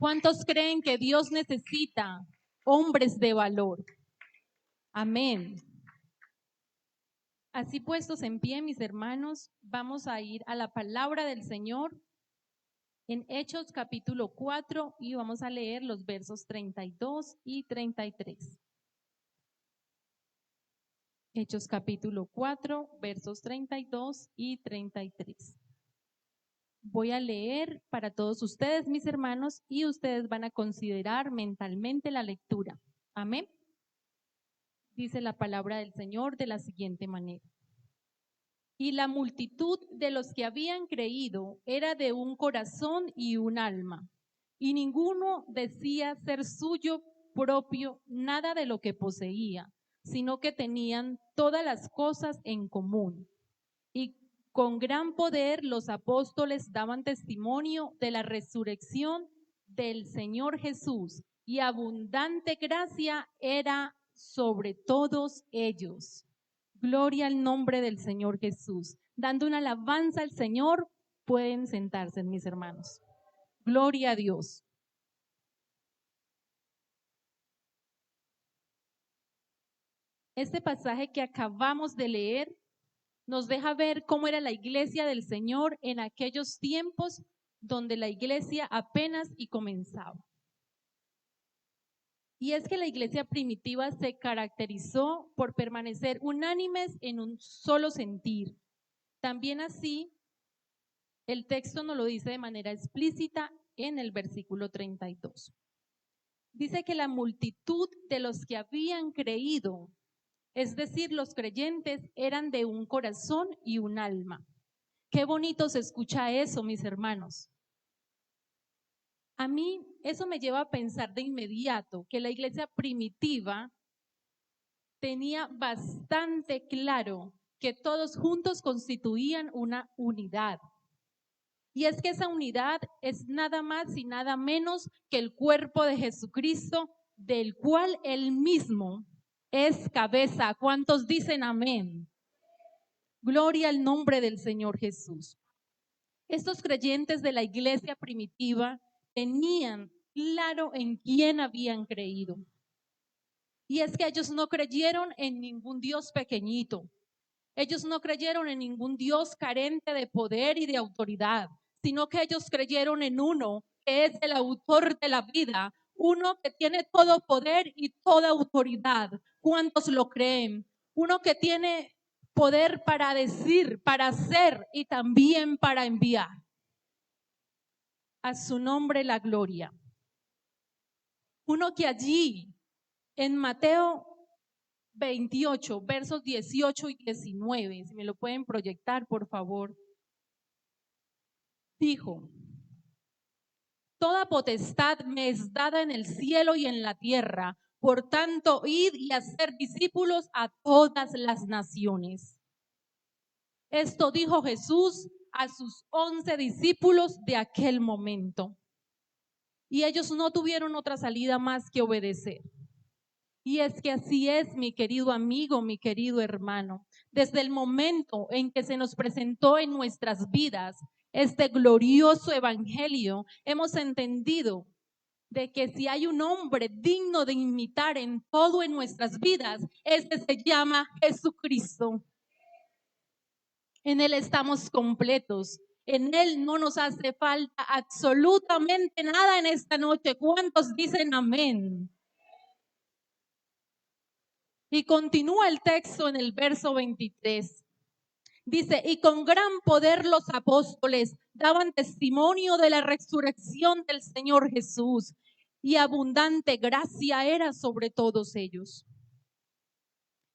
¿Cuántos creen que Dios necesita hombres de valor? Amén. Así puestos en pie, mis hermanos, vamos a ir a la palabra del Señor en Hechos capítulo 4 y vamos a leer los versos 32 y 33. Hechos capítulo 4, versos 32 y 33. Voy a leer para todos ustedes, mis hermanos, y ustedes van a considerar mentalmente la lectura. Amén. Dice la palabra del Señor de la siguiente manera. Y la multitud de los que habían creído era de un corazón y un alma, y ninguno decía ser suyo propio nada de lo que poseía, sino que tenían todas las cosas en común. Y con gran poder los apóstoles daban testimonio de la resurrección del Señor Jesús, y abundante gracia era sobre todos ellos. Gloria al nombre del Señor Jesús. Dando una alabanza al Señor, pueden sentarse, mis hermanos. Gloria a Dios. Este pasaje que acabamos de leer nos deja ver cómo era la iglesia del Señor en aquellos tiempos donde la iglesia apenas y comenzaba. Y es que la iglesia primitiva se caracterizó por permanecer unánimes en un solo sentir. También así, el texto nos lo dice de manera explícita en el versículo 32. Dice que la multitud de los que habían creído, es decir, los creyentes, eran de un corazón y un alma. Qué bonito se escucha eso, mis hermanos. A mí eso me lleva a pensar de inmediato que la iglesia primitiva tenía bastante claro que todos juntos constituían una unidad. Y es que esa unidad es nada más y nada menos que el cuerpo de Jesucristo, del cual él mismo es cabeza. ¿Cuántos dicen amén? Gloria al nombre del Señor Jesús. Estos creyentes de la iglesia primitiva tenían claro en quién habían creído. Y es que ellos no creyeron en ningún Dios pequeñito. Ellos no creyeron en ningún Dios carente de poder y de autoridad, sino que ellos creyeron en uno que es el autor de la vida, uno que tiene todo poder y toda autoridad. ¿Cuántos lo creen? Uno que tiene poder para decir, para hacer y también para enviar. A su nombre la gloria. Uno que allí en Mateo 28, versos 18 y 19, si me lo pueden proyectar, por favor, dijo: toda potestad me es dada en el cielo y en la tierra, por tanto, id y hacer discípulos a todas las naciones. Esto dijo Jesús a sus 11 discípulos de aquel momento. Y ellos no tuvieron otra salida más que obedecer. Y es que así es, mi querido amigo, mi querido hermano. Desde el momento en que se nos presentó en nuestras vidas este glorioso evangelio, hemos entendido de que si hay un hombre digno de imitar en todo en nuestras vidas, este se llama Jesucristo. En Él estamos completos. En Él no nos hace falta absolutamente nada en esta noche. ¿Cuántos dicen amén? Y continúa el texto en el verso 23. Dice: y con gran poder los apóstoles daban testimonio de la resurrección del Señor Jesús, y abundante gracia era sobre todos ellos.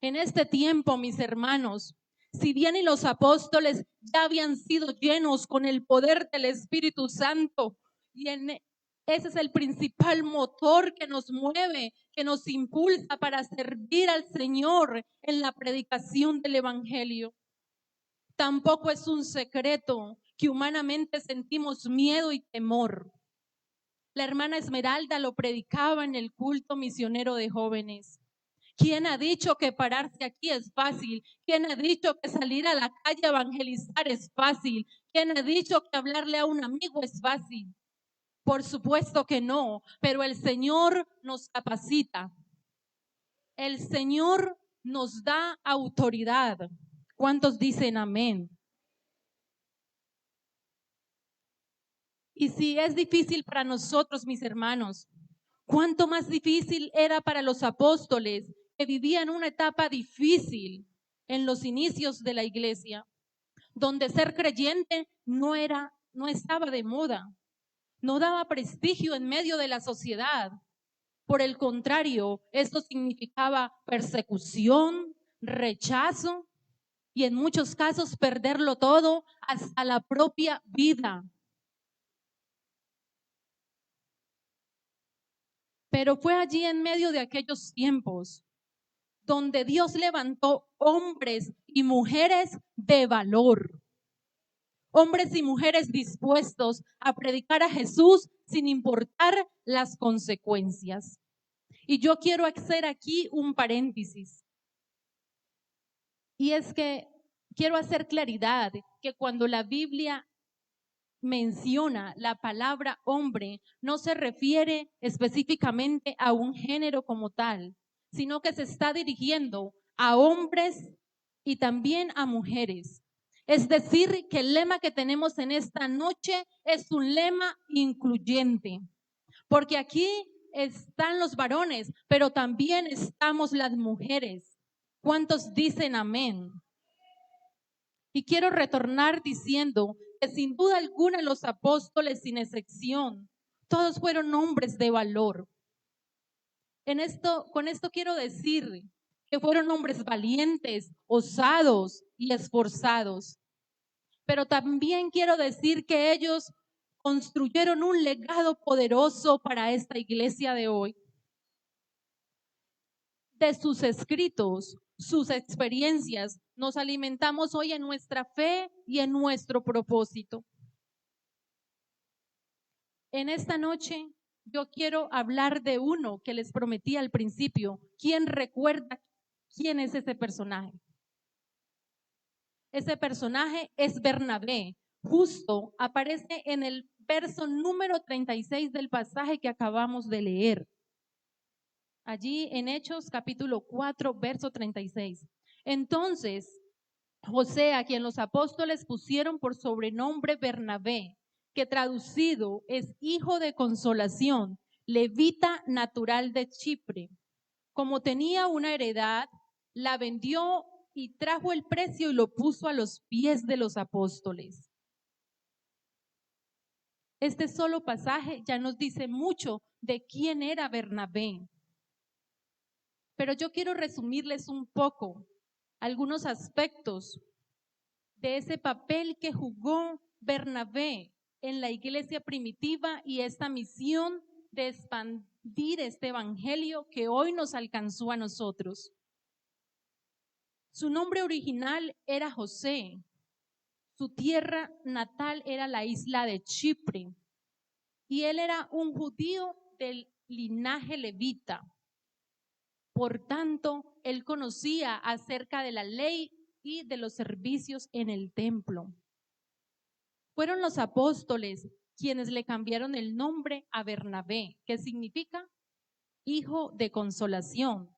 En este tiempo, mis hermanos, si bien y los apóstoles ya habían sido llenos con el poder del Espíritu Santo, y ese es el principal motor que nos mueve, que nos impulsa para servir al Señor en la predicación del Evangelio. Tampoco es un secreto que humanamente sentimos miedo y temor. La hermana Esmeralda lo predicaba en el culto misionero de jóvenes. ¿Quién ha dicho que pararse aquí es fácil? ¿Quién ha dicho que salir a la calle a evangelizar es fácil? ¿Quién ha dicho que hablarle a un amigo es fácil? Por supuesto que no, pero el Señor nos capacita. El Señor nos da autoridad. ¿Cuántos dicen amén? Y si es difícil para nosotros, mis hermanos, ¿cuánto más difícil era para los apóstoles que vivían una etapa difícil en los inicios de la iglesia, donde ser creyente no estaba de moda, no daba prestigio en medio de la sociedad? Por el contrario, esto significaba persecución, rechazo y en muchos casos perderlo todo, hasta la propia vida. Pero fue allí en medio de aquellos tiempos donde Dios levantó hombres y mujeres de valor. Hombres y mujeres dispuestos a predicar a Jesús sin importar las consecuencias. Y yo quiero hacer aquí un paréntesis. Y es que quiero hacer claridad que cuando la Biblia menciona la palabra hombre, no se refiere específicamente a un género como tal, sino que se está dirigiendo a hombres y también a mujeres. Es decir, que el lema que tenemos en esta noche es un lema incluyente, porque aquí están los varones, pero también estamos las mujeres. ¿Cuántos dicen amén? Y quiero retornar diciendo que sin duda alguna los apóstoles, sin excepción, todos fueron hombres de valor. Con esto quiero decir que fueron hombres valientes, osados y esforzados. Pero también quiero decir que ellos construyeron un legado poderoso para esta iglesia de hoy. De sus escritos, sus experiencias, nos alimentamos hoy en nuestra fe y en nuestro propósito. En esta noche yo quiero hablar de uno que les prometí al principio. ¿Quién recuerda quién es ese personaje? Ese personaje es Bernabé. Justo aparece en el verso número 36 del pasaje que acabamos de leer. Allí en Hechos capítulo 4, verso 36. Entonces, José, a quien los apóstoles pusieron por sobrenombre Bernabé, que traducido es hijo de consolación, levita natural de Chipre, como tenía una heredad, la vendió y trajo el precio y lo puso a los pies de los apóstoles. Este solo pasaje ya nos dice mucho de quién era Bernabé. Pero yo quiero resumirles un poco algunos aspectos de ese papel que jugó Bernabé en la iglesia primitiva y esta misión de expandir este evangelio que hoy nos alcanzó a nosotros. Su nombre original era José. Su tierra natal era la isla de Chipre. Y él era un judío del linaje levita. Por tanto, él conocía acerca de la ley y de los servicios en el templo. Fueron los apóstoles quienes le cambiaron el nombre a Bernabé, que significa hijo de consolación.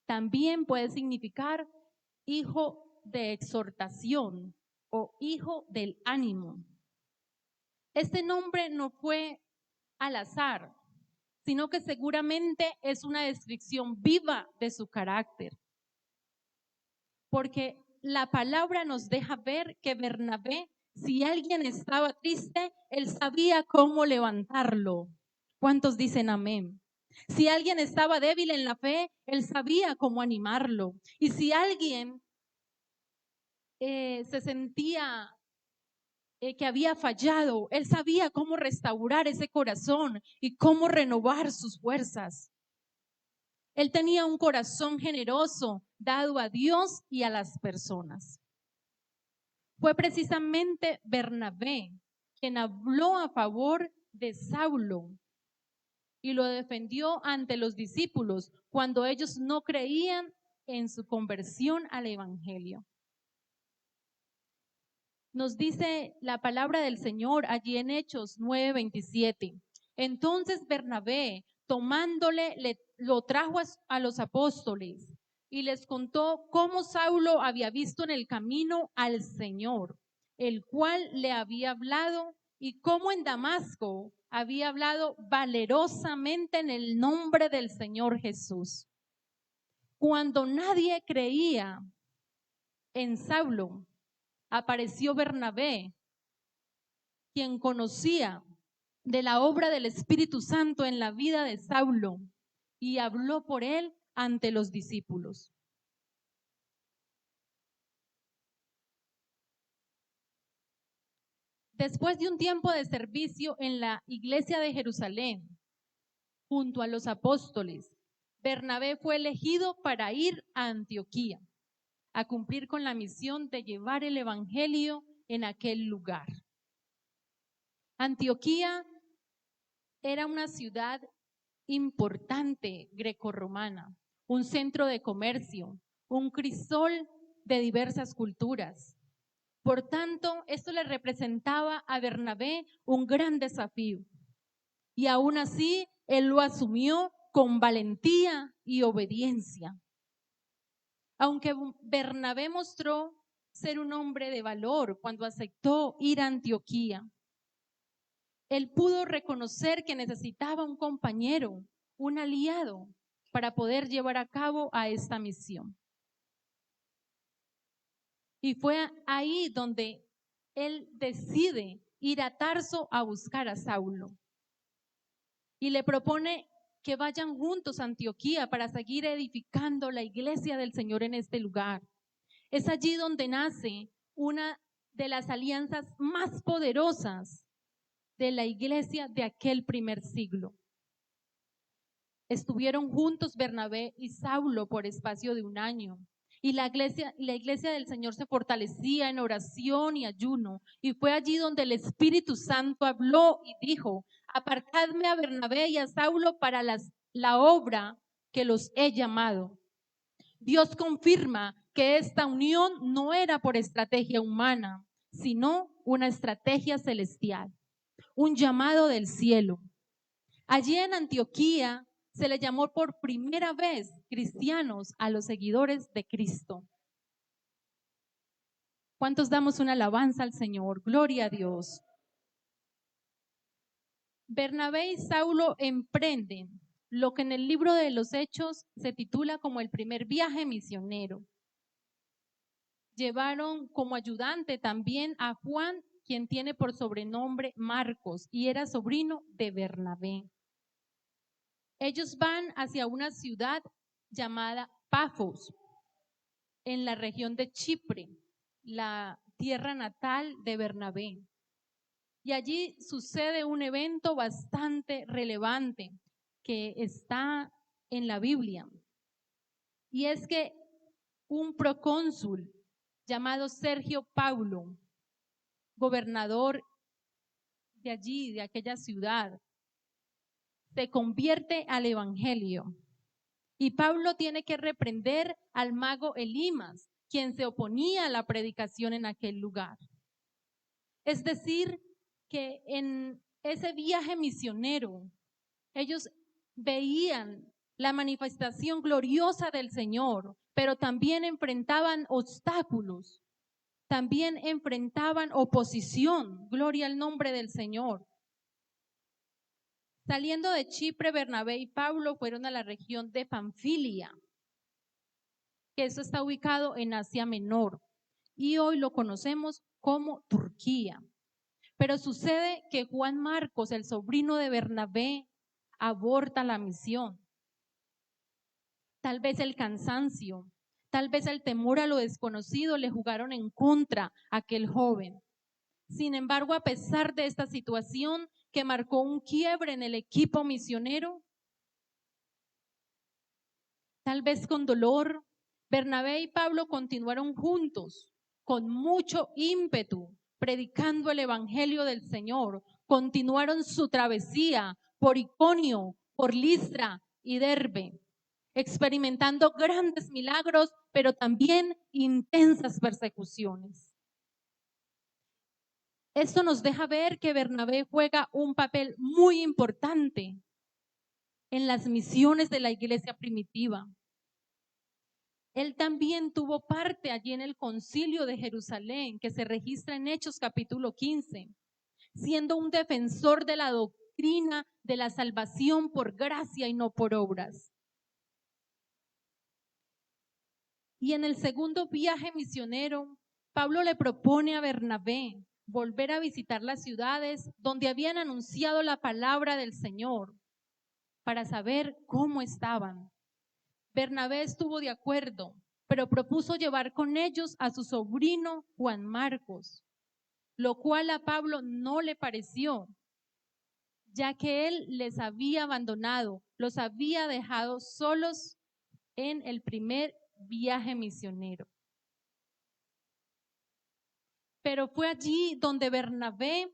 También puede significar hijo de exhortación o hijo del ánimo. Este nombre no fue al azar, sino que seguramente es una descripción viva de su carácter. Porque la palabra nos deja ver que Bernabé, si alguien estaba triste, él sabía cómo levantarlo. ¿Cuántos dicen amén? Si alguien estaba débil en la fe, él sabía cómo animarlo. Y si alguien se sentía que había fallado, él sabía cómo restaurar ese corazón y cómo renovar sus fuerzas. Él tenía un corazón generoso, dado a Dios y a las personas. Fue precisamente Bernabé quien habló a favor de Saulo y lo defendió ante los discípulos cuando ellos no creían en su conversión al evangelio. Nos dice la palabra del Señor allí en Hechos 9:27. Entonces Bernabé, tomándole, lo trajo a los apóstoles y les contó cómo Saulo había visto en el camino al Señor, el cual le había hablado, y cómo en Damasco había hablado valerosamente en el nombre del Señor Jesús. Cuando nadie creía en Saulo, apareció Bernabé, quien conocía de la obra del Espíritu Santo en la vida de Saulo, y habló por él ante los discípulos. Después de un tiempo de servicio en la iglesia de Jerusalén, junto a los apóstoles, Bernabé fue elegido para ir a Antioquía, a cumplir con la misión de llevar el evangelio en aquel lugar. Antioquía era una ciudad importante grecorromana, un centro de comercio, un crisol de diversas culturas. Por tanto, esto le representaba a Bernabé un gran desafío. Y aún así, él lo asumió con valentía y obediencia. Aunque Bernabé mostró ser un hombre de valor cuando aceptó ir a Antioquía, él pudo reconocer que necesitaba un compañero, un aliado, para poder llevar a cabo a esta misión. Y fue ahí donde él decide ir a Tarso a buscar a Saulo. Y le propone que vayan juntos a Antioquía para seguir edificando la iglesia del Señor en este lugar. Es allí donde nace una de las alianzas más poderosas de la iglesia de aquel primer siglo. Estuvieron juntos Bernabé y Saulo por espacio de un año. Y la iglesia del Señor se fortalecía en oración y ayuno. Y fue allí donde el Espíritu Santo habló y dijo: apartadme a Bernabé y a Saulo para la obra que los he llamado. Dios confirma que esta unión no era por estrategia humana, sino una estrategia celestial, un llamado del cielo. Allí en Antioquía se le llamó por primera vez cristianos a los seguidores de Cristo. ¿Cuántos damos una alabanza al Señor? Gloria a Dios. Bernabé y Saulo emprenden lo que en el libro de los Hechos se titula como el primer viaje misionero. Llevaron como ayudante también a Juan, quien tiene por sobrenombre Marcos y era sobrino de Bernabé. Ellos van hacia una ciudad llamada Pafos, en la región de Chipre, la tierra natal de Bernabé. Y allí sucede un evento bastante relevante que está en la Biblia. Y es que un procónsul llamado Sergio Paulo, gobernador de allí, de aquella ciudad, se convierte al evangelio. Y Pablo tiene que reprender al mago Elimas, quien se oponía a la predicación en aquel lugar. Es decir, que en ese viaje misionero, ellos veían la manifestación gloriosa del Señor, pero también enfrentaban obstáculos, también enfrentaban oposición. Gloria al nombre del Señor. Saliendo de Chipre, Bernabé y Pablo fueron a la región de Panfilia, que eso está ubicado en Asia Menor, y hoy lo conocemos como Turquía. Pero sucede que Juan Marcos, el sobrino de Bernabé, aborta la misión. Tal vez el cansancio, tal vez el temor a lo desconocido le jugaron en contra a aquel joven. Sin embargo, a pesar de esta situación que marcó un quiebre en el equipo misionero, tal vez con dolor, Bernabé y Pablo continuaron juntos con mucho ímpetu, predicando el evangelio del Señor. Continuaron su travesía por Iconio, por Listra y Derbe, experimentando grandes milagros, pero también intensas persecuciones. Esto nos deja ver que Bernabé juega un papel muy importante en las misiones de la iglesia primitiva. Él también tuvo parte allí en el concilio de Jerusalén, que se registra en Hechos capítulo 15, siendo un defensor de la doctrina de la salvación por gracia y no por obras. Y en el segundo viaje misionero, Pablo le propone a Bernabé volver a visitar las ciudades donde habían anunciado la palabra del Señor para saber cómo estaban. Bernabé estuvo de acuerdo, pero propuso llevar con ellos a su sobrino Juan Marcos, lo cual a Pablo no le pareció, ya que él les había abandonado, los había dejado solos en el primer viaje misionero. Pero fue allí donde Bernabé,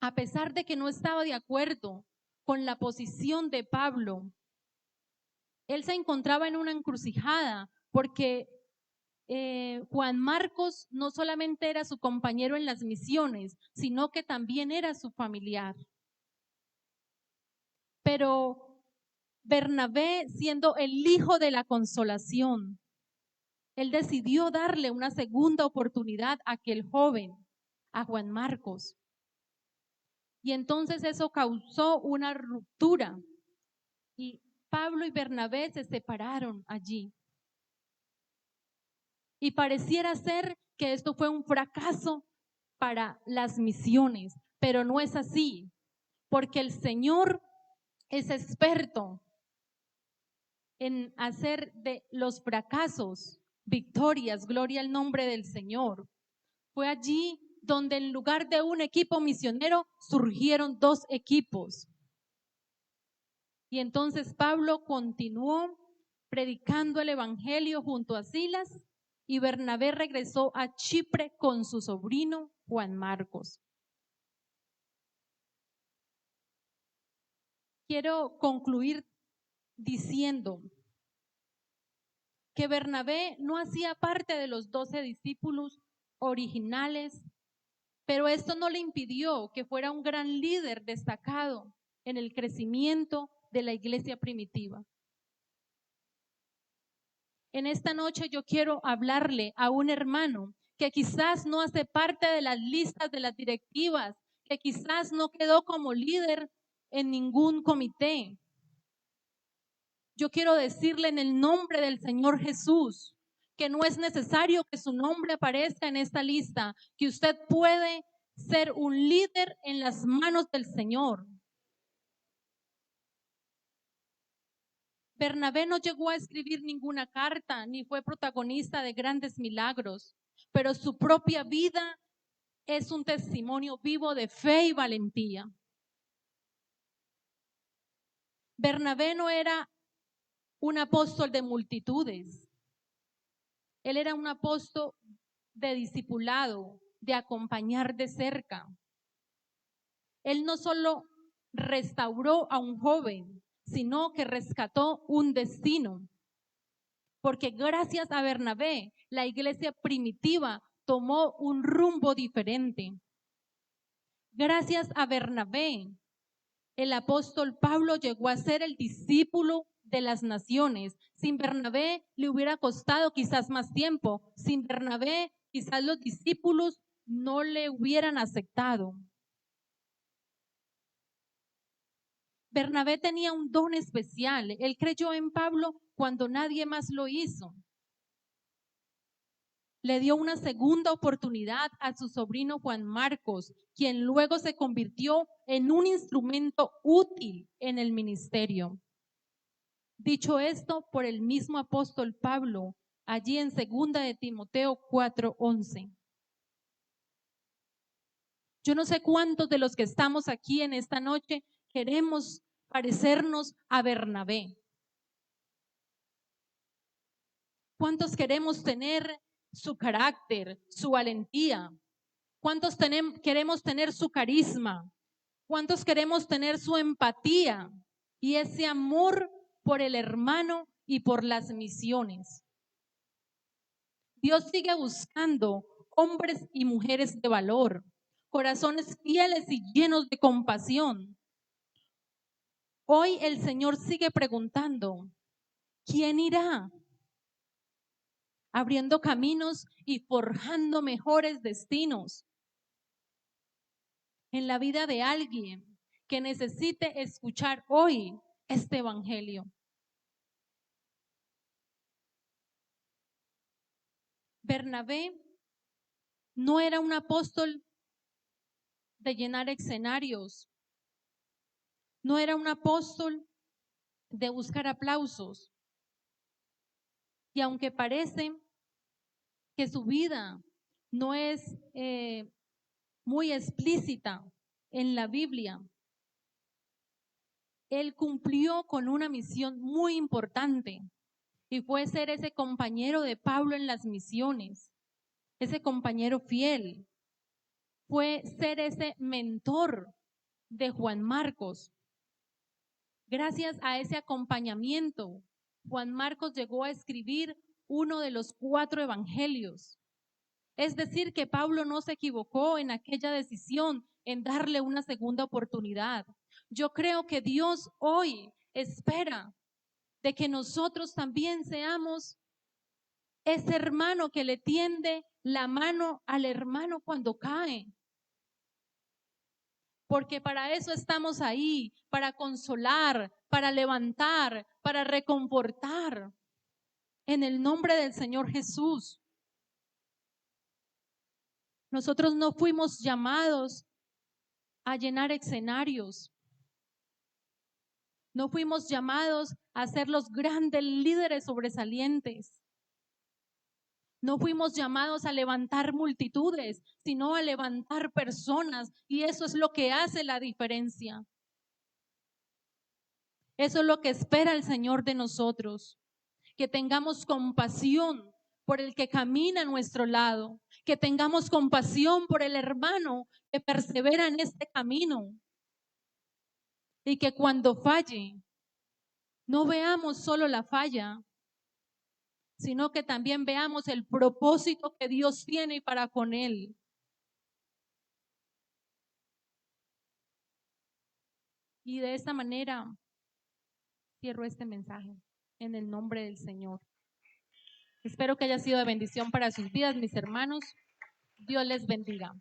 a pesar de que no estaba de acuerdo con la posición de Pablo, él se encontraba en una encrucijada porque Juan Marcos no solamente era su compañero en las misiones, sino que también era su familiar. Pero Bernabé, siendo el hijo de la consolación, él decidió darle una segunda oportunidad a aquel joven, a Juan Marcos. Y entonces eso causó una ruptura y Pablo y Bernabé se separaron allí. Y pareciera ser que esto fue un fracaso para las misiones, pero no es así, porque el Señor es experto en hacer de los fracasos victorias, gloria al nombre del Señor. Fue allí donde en lugar de un equipo misionero surgieron dos equipos. Y entonces Pablo continuó predicando el evangelio junto a Silas y Bernabé regresó a Chipre con su sobrino Juan Marcos. Quiero concluir diciendo que Bernabé no hacía parte de los 12 discípulos originales, pero esto no le impidió que fuera un gran líder destacado en el crecimiento de la iglesia primitiva. En esta noche yo quiero hablarle a un hermano que quizás no hace parte de las listas de las directivas, que quizás no quedó como líder en ningún comité. Yo quiero decirle en el nombre del Señor Jesús que no es necesario que su nombre aparezca en esta lista, que usted puede ser un líder en las manos del Señor. Bernabé no llegó a escribir ninguna carta, ni fue protagonista de grandes milagros, pero su propia vida es un testimonio vivo de fe y valentía. Bernabé no era un apóstol de multitudes, él era un apóstol de discipulado, de acompañar de cerca. Él no solo restauró a un joven, sino que rescató un destino. Porque gracias a Bernabé, la iglesia primitiva tomó un rumbo diferente. Gracias a Bernabé, el apóstol Pablo llegó a ser el discípulo de las naciones. Sin Bernabé le hubiera costado quizás más tiempo. Sin Bernabé, quizás los discípulos no le hubieran aceptado. Bernabé tenía un don especial. Él creyó en Pablo cuando nadie más lo hizo. Le dio una segunda oportunidad a su sobrino Juan Marcos, quien luego se convirtió en un instrumento útil en el ministerio. Dicho esto por el mismo apóstol Pablo, allí en 2 de Timoteo 4:11. Yo no sé cuántos de los que estamos aquí en esta noche queremos parecernos a Bernabé. ¿Cuántos queremos tener su carácter, su valentía? ¿Cuántos queremos tener su carisma? ¿Cuántos queremos tener su empatía y ese amor por el hermano y por las misiones? Dios sigue buscando hombres y mujeres de valor, corazones fieles y llenos de compasión. Hoy el Señor sigue preguntando, ¿quién irá? Abriendo caminos y forjando mejores destinos en la vida de alguien que necesite escuchar hoy este evangelio. Bernabé no era un apóstol de llenar escenarios, no era un apóstol de buscar aplausos. Y aunque parece que su vida no es muy explícita en la Biblia, él cumplió con una misión muy importante y fue ser ese compañero de Pablo en las misiones, ese compañero fiel, fue ser ese mentor de Juan Marcos. Gracias a ese acompañamiento, Juan Marcos llegó a escribir uno de los 4 evangelios. Es decir, que Pablo no se equivocó en aquella decisión en darle una segunda oportunidad. Yo creo que Dios hoy espera de que nosotros también seamos ese hermano que le tiende la mano al hermano cuando cae. Porque para eso estamos ahí, para consolar, para levantar, para reconfortar. En el nombre del Señor Jesús. Nosotros no fuimos llamados a llenar escenarios. No fuimos llamados a ser los grandes líderes sobresalientes. No fuimos llamados a levantar multitudes, sino a levantar personas. Y eso es lo que hace la diferencia. Eso es lo que espera el Señor de nosotros. Que tengamos compasión por el que camina a nuestro lado. Que tengamos compasión por el hermano que persevera en este camino. Y que cuando falle, no veamos solo la falla, sino que también veamos el propósito que Dios tiene para con él. Y de esta manera cierro este mensaje en el nombre del Señor. Espero que haya sido de bendición para sus vidas, mis hermanos. Dios les bendiga.